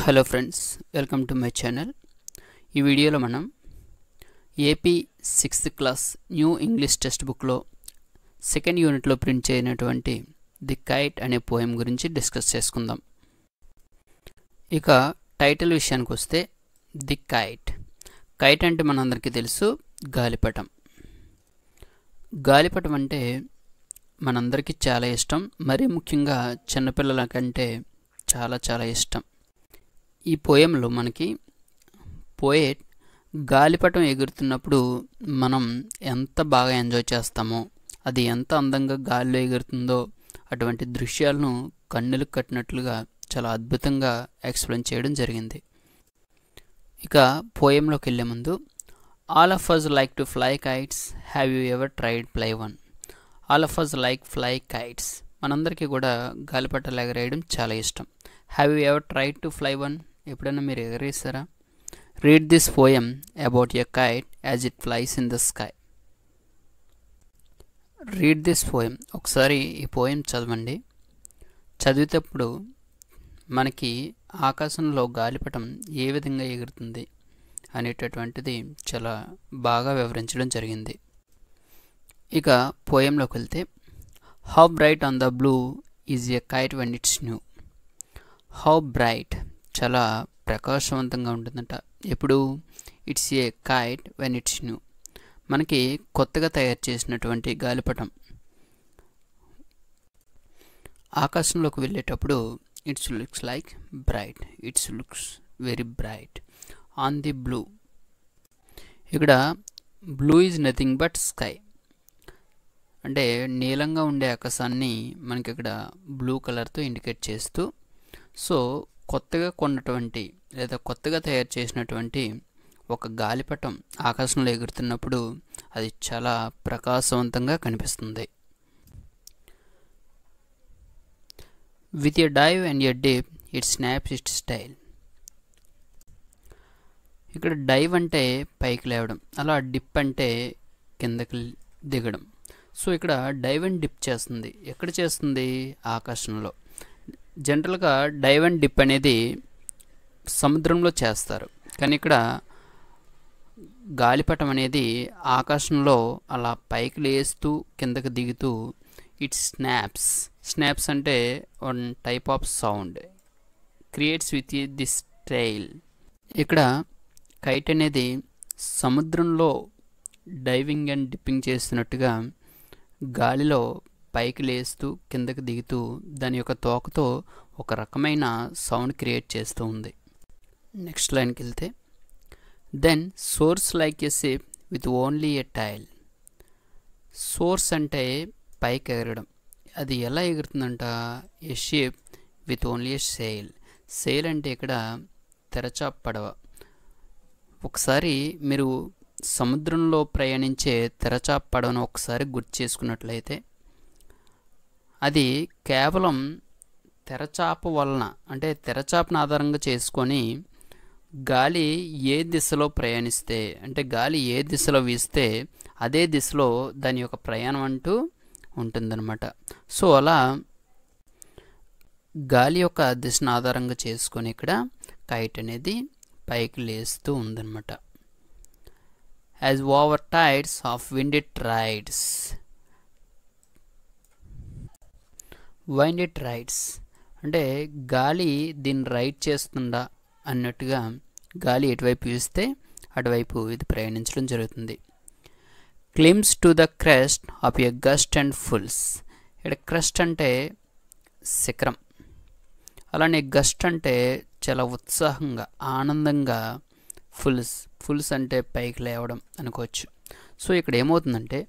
Hello friends, welcome to my channel. ఈ వీడియోలో మనం AP 6th class new English text బుక్లో సెకండ్ యూనిట్లో ప్రింట్ చేయనటువంటి ది కైట్ అనే పోయం గురించి డిస్కస్ చేసుకుందాం. ఇక టైటిల్ విషయానికి వస్తే ది కైట్. కైట్ అంటే మనందరికీ తెలుసు, గాలిపటం. గాలిపటం అంటే మనందరికీ చాలా ఇష్టం, మరీ ముఖ్యంగా చిన్నపిల్లల కంటే చాలా ఇష్టం. ఈ పోయంలో మనకి పోయెట్ గాలిపటం ఎగురుతున్నప్పుడు మనం ఎంత బాగా ఎంజాయ్ చేస్తామో, అది ఎంత అందంగా గాలిలో ఎగురుతుందో అటువంటి దృశ్యాలను కన్నులకు కట్టినట్లుగా చాలా అద్భుతంగా ఎక్స్ప్లెయిన్ చేయడం జరిగింది. ఇక పోయంలోకి వెళ్ళే ముందు, all of us like to fly kites, have you ever tried fly one. All of us like fly kites. మనందరికీ కూడా గాలిపటాలు ఎగరేయడం చాలా ఇష్టం. Have you ever tried to fly one. ఎప్పుడైనా మీరు ఎగరేస్తారా? Read this poem about a kite as it flies in the sky. Read this poem. ఒకసారి ఈ పోయం చదవండి. చదివేటప్పుడు మనకి ఆకాశంలో గాలిపటం ఏ విధంగా ఎగురుతుంది అనేటటువంటిది చాలా బాగా వివరించడం జరిగింది. ఇక పోయంలోకి వెళ్తే, how bright on the blue is a kite when it's new. How bright, చాలా ప్రకాశవంతంగా ఉంటుందట. ఎప్పుడు? It's a kite when it's new. మనకి కొత్తగా తయారు చేసినటువంటి గాలిపటం ఆకాశంలోకి వెళ్ళేటప్పుడు it's looks like bright, it's looks very bright on the blue. ఇక్కడ blue is nothing but sky. అంటే నీలంగా ఉండే ఆకాశాన్ని మనకి ఇక్కడ బ్లూ కలర్తో ఇండికేట్ చేస్తూ, సో కొత్తగా కొన్నటువంటి లేదా కొత్తగా తయారు చేసినటువంటి ఒక గాలిపటం ఆకాశంలో ఎగురుతున్నప్పుడు అది చాలా ప్రకాశవంతంగా కనిపిస్తుంది. With a dive and a dip it snaps its tail. ఇక్కడ డైవ్ అంటే పైకి లేవడం, అలా డిప్ అంటే కిందకి దిగడం. సో ఇక్కడ డైవ్ అండ్ డిప్ చేస్తుంది. ఎక్కడ చేస్తుంది? ఆకాశంలో. జనరల్గా డైవ్ అండ్ డిప్ అనేది సముద్రంలో చేస్తారు, కానీ ఇక్కడ గాలిపటం అనేది ఆకాశంలో అలా పైకి లేస్తూ కిందకి దిగుతూ ఇట్ స్నాప్స్. స్నాప్స్ అంటే one type of sound creates with this tail. ఇక్కడ కైట్ అనేది సముద్రంలో డైవింగ్ అండ్ డిప్పింగ్ చేస్తున్నట్టుగా గాలిలో పైకి లేస్తూ కిందకి దిగుతూ దాని యొక్క తోకతో ఒక రకమైన సౌండ్ క్రియేట్ చేస్తూ ఉంది. నెక్స్ట్ లైన్కి వెళ్తే, then soars like a ship with only a tail. Soars అంటే పైకి ఎగరడం. అది ఎలా ఎగురుతుందంట? A ship with only a sail. Sail అంటే ఇక్కడ తెరచాప పడవ. ఒకసారి మీరు సముద్రంలో ప్రయాణించే తెరచాప పడవను ఒకసారి గుర్తు చేసుకున్నట్లయితే, అది కేవలం తెరచాప వలన, అంటే తెరచాపను ఆధారంగా చేసుకొని గాలి ఏ దిశలో ప్రయాణిస్తే, అంటే గాలి ఏ దిశలో వీస్తే అదే దిశలో దాని యొక్క ప్రయాణం అంటూ ఉంటుందన్నమాట. సో అలా గాలి యొక్క దిశను ఆధారంగా చేసుకొని ఇక్కడ కైట్ అనేది పైకి లేస్తూ ఉందన్నమాట. As over tides of wind it rides. Wind it rides అంటే గాలి దీన్ని రైడ్ చేస్తుందా అన్నట్టుగా గాలి ఎటువైపు వీస్తే అటువైపు ఇది ప్రయాణించడం జరుగుతుంది. క్లిమ్స్ to the crest of a gust and fulls. ఇక్కడ క్రెస్ట్ అంటే శిఖరం, అలానే గస్ట్ అంటే చాలా ఉత్సాహంగా ఆనందంగా, ఫుల్స్ అంటే పైకి లేవడం అనుకోవచ్చు. సో ఇక్కడ ఏమవుతుందంటే,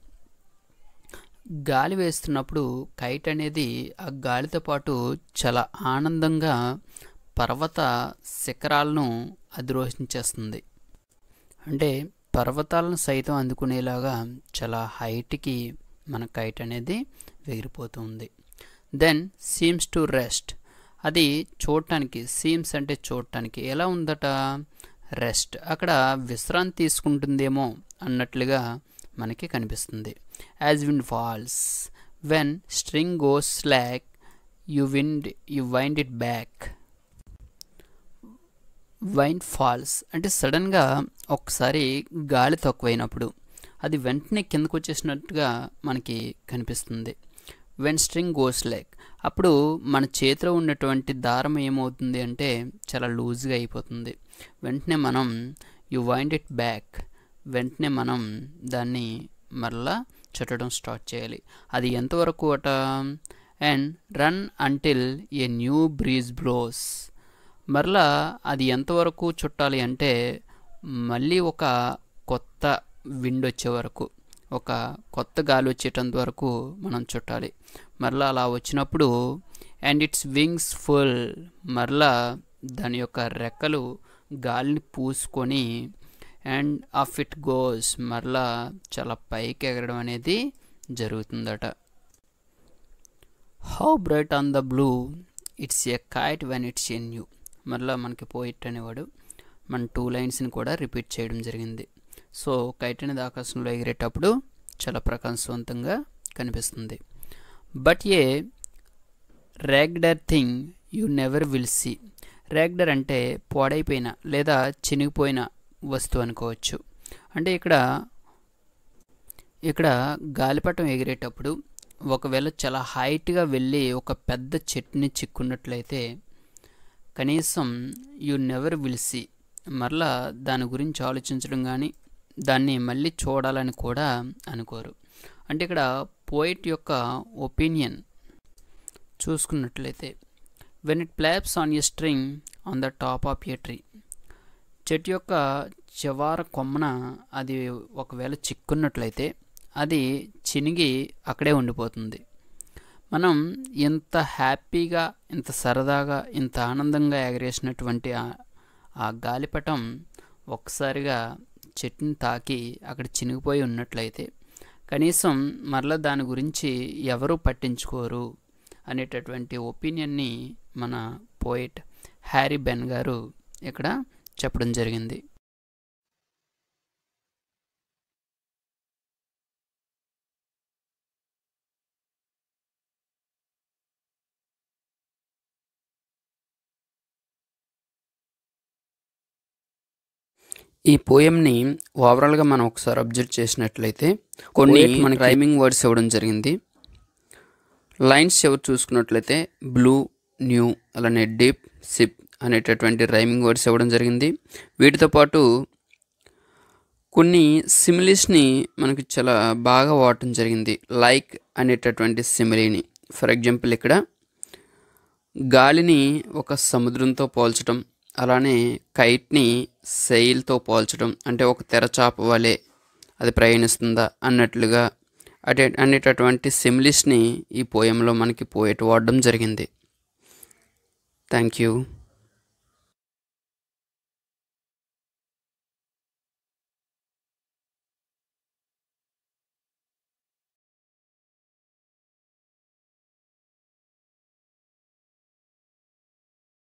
గాలి వేస్తున్నప్పుడు కైట్ అనేది ఆ గాలితో పాటు చాలా ఆనందంగా పర్వత శిఖరాలను అధిరోహించేస్తుంది. అంటే పర్వతాలను సైతం అందుకునేలాగా చాలా హైట్కి మన కైట్ అనేది ఎగిరిపోతుంది. Then seems to rest. అది చూడటానికి, సీమ్స్ అంటే చూడటానికి ఎలా ఉందట? రెస్ట్, అక్కడ విశ్రాంతి తీసుకుంటుందేమో అన్నట్లుగా మనకి కనిపిస్తుంది. As wind falls when string goes slack you wind it back. Wind falls అంటే సడన్గా ఒకసారి గాలి తక్కువైనప్పుడు అది వెంటనే కిందకు వచ్చేసినట్టుగా మనకి కనిపిస్తుంది. వెన్ స్ట్రింగ్ గోస్ లైక్, అప్పుడు మన చేతిలో ఉన్నటువంటి దారం ఏమవుతుంది అంటే చాలా లూజ్గా అయిపోతుంది. వెంటనే మనం యు వైండ్ ఇట్ బ్యాక్, వెంటనే మనం దాన్ని మరలా చుట్టడం స్టార్ట్ చేయాలి. అది ఎంతవరకు అట, and run until a new breeze blows, మరలా అది ఎంతవరకు చుట్టాలి అంటే మళ్ళీ ఒక కొత్త విండ్ వచ్చే వరకు, ఒక కొత్త గాలి వచ్చేటంత వరకు మనం చుట్టాలి. మరలా అలా వచ్చినప్పుడు అండ్ ఇట్స్ వింగ్స్ ఫుల్, మరలా దాని యొక్క రెక్కలు గాలిని పూసుకొని అండ్ ఆఫ్ ఇట్ గోస్, మరలా చాలా పైకి ఎగరడం అనేది జరుగుతుందట. How bright on the blue it's a kite when it's a new, మరలా మనకి పోయిట్ అనేవాడు మన 2 లైన్స్ని కూడా రిపీట్ చేయడం జరిగింది. సో కైట్ అనేది ఆకాశంలో ఎగిరేటప్పుడు చాలా ప్రకాశవంతంగా కనిపిస్తుంది. But a raggeder thing you never will see, raggeder అంటే పాడైపోయిన లేదా చినిగిపోయిన వస్తువు అనుకోవచ్చు. అంటే ఇక్కడ గాలిపటం ఎగిరేటప్పుడు ఒకవేళ చాలా హైట్గా వెళ్ళి ఒక పెద్ద చెట్టుని చిక్కున్నట్లయితే కనీసం యూ నెవర్ విల్ సీ, మరలా దాని గురించి ఆలోచించడం కానీ దాన్ని మళ్ళీ చూడాలని కూడా అనుకోరు. అంటే ఇక్కడ పోయిట్ యొక్క ఒపీనియన్ చూసుకున్నట్లయితే when it ప్లాప్స్ on a string on the top of a tree, చెట్టు యొక్క చివర కొమ్మన అది ఒకవేళ చిక్కున్నట్లయితే అది చినిగి అక్కడే ఉండిపోతుంది. మనం ఇంత హ్యాపీగా, ఇంత సరదాగా, ఇంత ఆనందంగా ఎగరేసినటువంటి ఆ గాలిపటం ఒక్కసారిగా చెట్టుని తాకి అక్కడ చినిగిపోయి ఉన్నట్లయితే కనీసం మరలా దాని గురించి ఎవరూ పట్టించుకోరు అనేటటువంటి ఒపీనియన్ని మన పోయిట్ హ్యారీ బెన్ గారు ఇక్కడ చెప్పడం జరిగింది. ఈ పోయంని ఓవరాల్గా మనం ఒకసారి అబ్జర్వ్ చేసినట్లయితే కొన్ని మనకి రైమింగ్ వర్డ్స్ ఇవ్వడం జరిగింది. లైన్స్ ఎవరు చూసుకున్నట్లయితే బ్లూ, న్యూ, అలానే డీప్, సిప్ అనేటటువంటి రైమింగ్ వర్డ్స్ ఇవ్వడం జరిగింది. వీటితో పాటు కొన్ని సిమిలీస్ని మనకి చాలా బాగా వాడటం జరిగింది. లైక్ అనేటటువంటి సిమిలీని, ఫర్ ఎగ్జాంపుల్ ఇక్కడ గాలిని ఒక సముద్రంతో పోల్చడం, అలానే కైట్ని సెయిల్తో పోల్చడం, అంటే ఒక తెరచాప వలె అది ప్రయాణిస్తుందా అన్నట్లుగా అనేటటువంటి సిమిలీస్ని ఈ పోయంలో మనకి పోయేట్ వాడడం జరిగింది. Thank you.